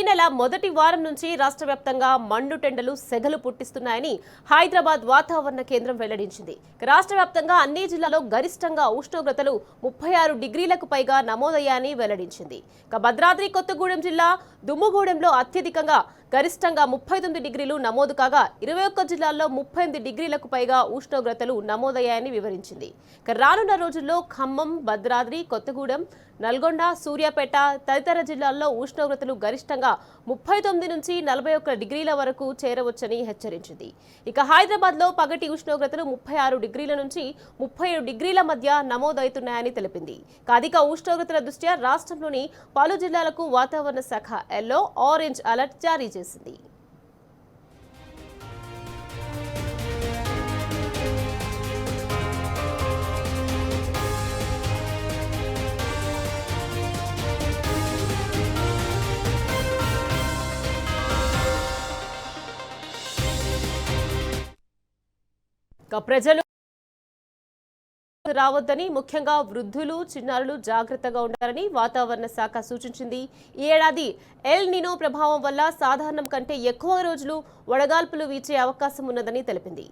నెల మొదటి వారం నుంచి రాష్ట్ర వ్యాప్తంగా మండుటెండలు సెగలు పుట్టిస్తున్నాయని హైదరాబాద్ వాతావరణ కేంద్రం వెల్లడించింది. రాష్ట్ర వ్యాప్తంగా అన్ని జిల్లాల్లో గరిష్టంగా ఉష్ణోగ్రతలు 36 డిగ్రీలకు పైగా నమోదయ్యాయని వెల్లడించింది. భద్రాద్రి కొత్తగూడెం జిల్లా దుమ్ముగూడెంలో అత్యధికంగా గరిష్టంగా 39 డిగ్రీలు నమోదు కాగా 21 జిల్లాల్లో 38 డిగ్రీలకు పైగా ఉష్ణోగ్రతలు నమోదయ్యాయని వివరించింది. రానున్న రోజుల్లో ఖమ్మం, భద్రాద్రి కొత్తగూడెం, నల్గొండ, సూర్యాపేట తదితర జిల్లాల్లో ఉష్ణోగ్రతలు గరిష్టంగా 39 నుంచి 41 డిగ్రీల వరకు చేరవచ్చని హెచ్చరించింది. ఇక హైదరాబాద్లో పగటి ఉష్ణోగ్రతలు 36 డిగ్రీల నుంచి 37 డిగ్రీల మధ్య నమోదవుతున్నాయని తెలిపింది. అధిక ఉష్ణోగ్రతల దృష్ట్యా రాష్ట్రంలోని పలు జిల్లాలకు వాతావరణ శాఖ ఎల్లో, ఆరెంజ్ అలర్ట్ జారీ చేసింది. ప్రజలు రావద్దని, ముఖ్యంగా వృద్ధులు, చిన్నారులు జాగ్రత్తగా ఉండాలని వాతావరణ శాఖ సూచించింది. ఈ ఏడాది ఎల్ నినో ప్రభావం వల్ల సాధారణం కంటే ఎక్కువ రోజులు వడగాల్పులు వీచే అవకాశం ఉన్నదని తెలిపింది.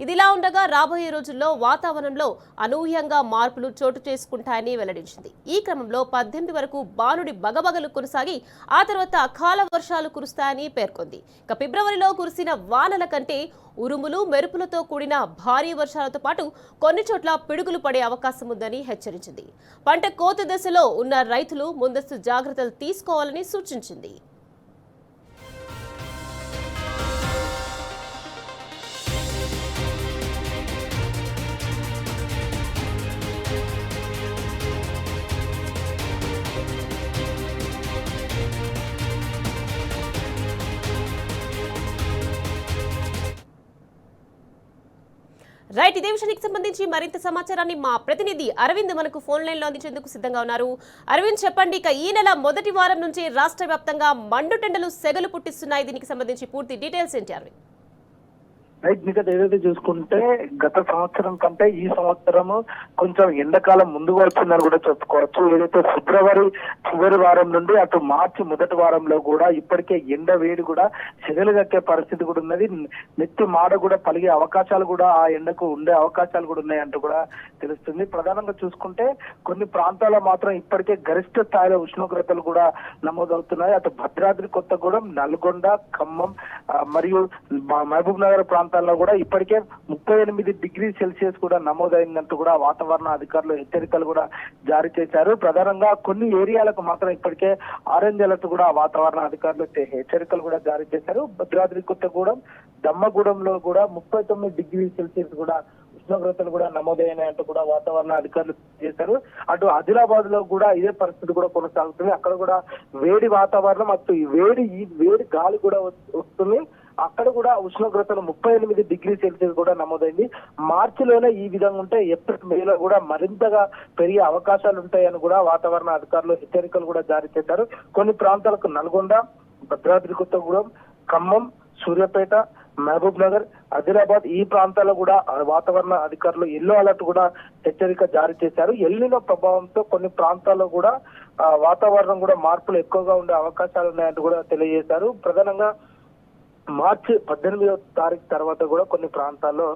ఇదిలా ఉండగా రాబోయే రోజుల్లో వాతావరణంలో అనూహ్యంగా మార్పులు చోటు చేసుకుంటాయని వెల్లడించింది. ఈ క్రమంలో 18 వరకు బానుడి బగబగలు కొనసాగి ఆ తర్వాత అకాల వర్షాలు కురుస్తాయని పేర్కొంది. ఇక ఫిబ్రవరిలో కురిసిన వానల కంటే ఉరుములు, మెరుపులతో కూడిన భారీ వర్షాలతో పాటు కొన్ని చోట్ల పిడుగులు పడే అవకాశం ఉందని హెచ్చరించింది. పంట కోత దశలో ఉన్న రైతులు ముందస్తు జాగ్రత్తలు తీసుకోవాలని సూచించింది. రైట్, ఇదే విషయానికి సంబంధించి మరింత సమాచారాన్ని మా ప్రతినిధి అరవింద్ మనకు ఫోన్ లైన్ లో అందించేందుకు సిద్ధంగా ఉన్నారు. అరవింద్, చెప్పండి, ఇక ఈ నెల మొదటి వారం నుంచి రాష్ట్ర వ్యాప్తంగా మండుటెండలు సెగలు పుట్టిస్తున్నాయి. దీనికి సంబంధించి పూర్తి డీటెయిల్స్ ఏంటి అరవింద్? రైట్, మీకు ఏదైతే చూసుకుంటే గత సంవత్సరం కంటే ఈ సంవత్సరము కొంచెం ఎండాకాలం ముందుగా వచ్చిందని కూడా చెప్పుకోవచ్చు. ఏదైతే ఫిబ్రవరి చివరి వారం నుండి అటు మార్చి మొదటి వారంలో కూడా ఇప్పటికే ఎండ వేడి కూడా సెగలు కక్కే పరిస్థితి కూడా ఉన్నది. నెత్తి మాడ కూడా పలిగే అవకాశాలు కూడా ఆ ఎండకు ఉండే అవకాశాలు కూడా ఉన్నాయంటూ కూడా తెలుస్తుంది. ప్రధానంగా చూసుకుంటే కొన్ని ప్రాంతాల్లో మాత్రం ఇప్పటికే గరిష్ట స్థాయిలో ఉష్ణోగ్రతలు కూడా నమోదవుతున్నాయి. అటు భద్రాద్రి కొత్తగూడెం, నల్గొండ, ఖమ్మం మరియు మహబూబ్ నగర్ ప్రాంతాల్లో కూడా ఇప్పటికే 38 డిగ్రీ సెల్సియస్ కూడా నమోదైందంటూ కూడా వాతావరణ అధికారులు హెచ్చరికలు కూడా జారీ చేశారు. ప్రధానంగా కొన్ని ఏరియాలకు మాత్రం ఇప్పటికే ఆరెంజ్ అలర్ట్ కూడా వాతావరణ అధికారులు హెచ్చరికలు కూడా జారీ చేశారు. భద్రాద్రి కొత్తగూడెం, దమ్మగూడెంలో కూడా 39 డిగ్రీ సెల్సియస్ కూడా ఉష్ణోగ్రతలు కూడా నమోదైనాయంటూ కూడా వాతావరణ అధికారులు చేశారు. అటు ఆదిలాబాద్ లో కూడా ఇదే పరిస్థితి కూడా కొనసాగుతుంది. అక్కడ కూడా వేడి వాతావరణం, అటు వేడి గాలి కూడా వస్తుంది. అక్కడ కూడా ఉష్ణోగ్రతలు 38 డిగ్రీ సెల్సియస్ కూడా నమోదైంది. మార్చిలోనే ఈ విధంగా ఉంటే ఏప్రిల్, మేలో కూడా మరింతగా పెరిగే అవకాశాలు ఉంటాయని కూడా వాతావరణ అధికారులు హెచ్చరికలు కూడా జారీ చేశారు. కొన్ని ప్రాంతాలకు నల్గొండ, భద్రాద్రి కొత్తగూడెం, ఖమ్మం, సూర్యాపేట, మహబూబ్ నగర్, ఆదిలాబాద్ ఈ ప్రాంతాల్లో కూడా వాతావరణ అధికారులు ఎల్లో అలర్ట్ కూడా హెచ్చరిక జారీ చేశారు. ఎల్నినో ప్రభావంతో కొన్ని ప్రాంతాల్లో కూడా వాతావరణం కూడా మార్పులు ఎక్కువగా ఉండే అవకాశాలు ఉన్నాయంటూ కూడా తెలియజేశారు. ప్రధానంగా మార్చి 18వ తారీఖు తర్వాత కూడా కొన్ని ప్రాంతాల్లో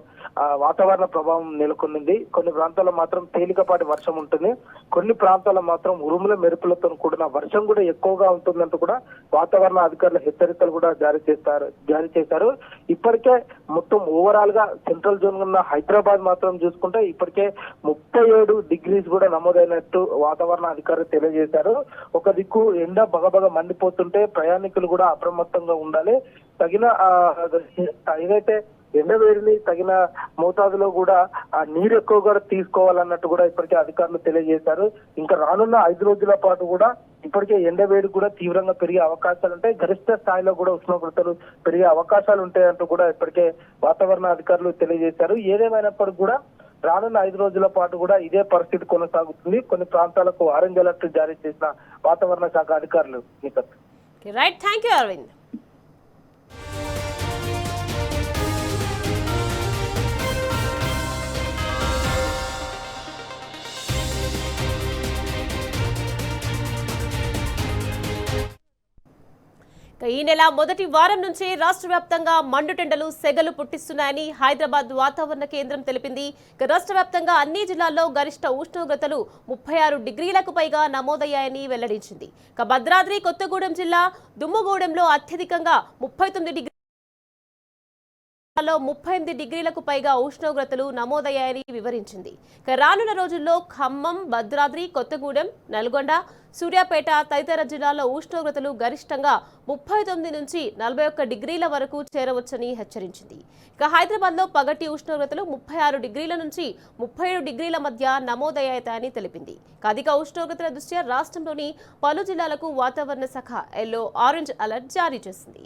వాతావరణ ప్రభావం నెలకొంది. కొన్ని ప్రాంతాల్లో మాత్రం తేలికపాటి వర్షం ఉంటుంది. కొన్ని ప్రాంతాల్లో మాత్రం ఉరుముల మెరుపులతో కూడిన వర్షం కూడా ఎక్కువగా ఉంటుందంటూ కూడా వాతావరణ అధికారులు హెచ్చరికలు కూడా జారీ చేశారు. ఇప్పటికే మొత్తం ఓవరాల్ గా సెంట్రల్ జోన్ ఉన్న హైదరాబాద్ మాత్రం చూసుకుంటే ఇప్పటికే 37 డిగ్రీస్ కూడా నమోదైనట్టు వాతావరణ అధికారులు తెలియజేశారు. ఒక దిక్కు ఎండ బగబగ మండిపోతుంటే ప్రయాణికులు కూడా అప్రమత్తంగా ఉండాలి. తగిన ఏదైతే ఎండవేడిని తగిన మోతాదులో కూడా ఆ నీరు ఎక్కువగా తీసుకోవాలన్నట్టు కూడా ఇప్పటికే అధికారులు తెలియజేశారు. ఇంకా రానున్న 5 రోజుల పాటు కూడా ఇప్పటికే ఎండవేడి కూడా తీవ్రంగా పెరిగే అవకాశాలు ఉంటాయి. గరిష్ట స్థాయిలో కూడా ఉష్ణోగ్రతలు పెరిగే అవకాశాలు ఉంటాయంటూ కూడా ఇప్పటికే వాతావరణ అధికారులు తెలియజేశారు. ఏదేమైనప్పటికీ కూడా రానున్న 5 రోజుల పాటు కూడా ఇదే పరిస్థితి కొనసాగుతుంది. కొన్ని ప్రాంతాలకు ఆరెంజ్ అలర్ట్ జారీ చేసిన వాతావరణ శాఖ అధికారులు. Right, thank you Aravind. ఈ నెల మొదటి వారం నుంచి రాష్ట్ర వ్యాప్తంగా మండుటెండలు సెగలు పుట్టిస్తున్నాయని హైదరాబాద్ వాతావరణ కేంద్రం తెలిపింది. రాష్ట్ర వ్యాప్తంగా అన్ని జిల్లాల్లో గరిష్ట ఉష్ణోగ్రతలు 36 డిగ్రీలకు పైగా నమోదయ్యాయని వెల్లడించింది. భద్రాద్రి కొత్తగూడెం జిల్లా దుమ్ముగూడెంలో అత్యధికంగా 38 డిగ్రీలకు పైగా ఉష్ణోగ్రతలు నమోదయ్యాయని వివరించింది. రానున్న రోజుల్లో ఖమ్మం, భద్రాద్రి కొత్తగూడెం, నల్గొండ, సూర్యాపేట తదితర జిల్లాల్లో ఉష్ణోగ్రతలు గరిష్టంగా 39 నుంచి 41 డిగ్రీల వరకు చేరవచ్చని హెచ్చరించింది. హైదరాబాద్లో పగటి ఉష్ణోగ్రతలు 36 డిగ్రీల నుంచి 37 డిగ్రీల మధ్య నమోదయ్యాయని తెలిపింది. అధిక ఉష్ణోగ్రతల దృష్ట్యా రాష్ట్రంలోని పలు జిల్లాలకు వాతావరణ శాఖ ఎల్లో, ఆరెంజ్ అలర్ట్ జారీ చేసింది.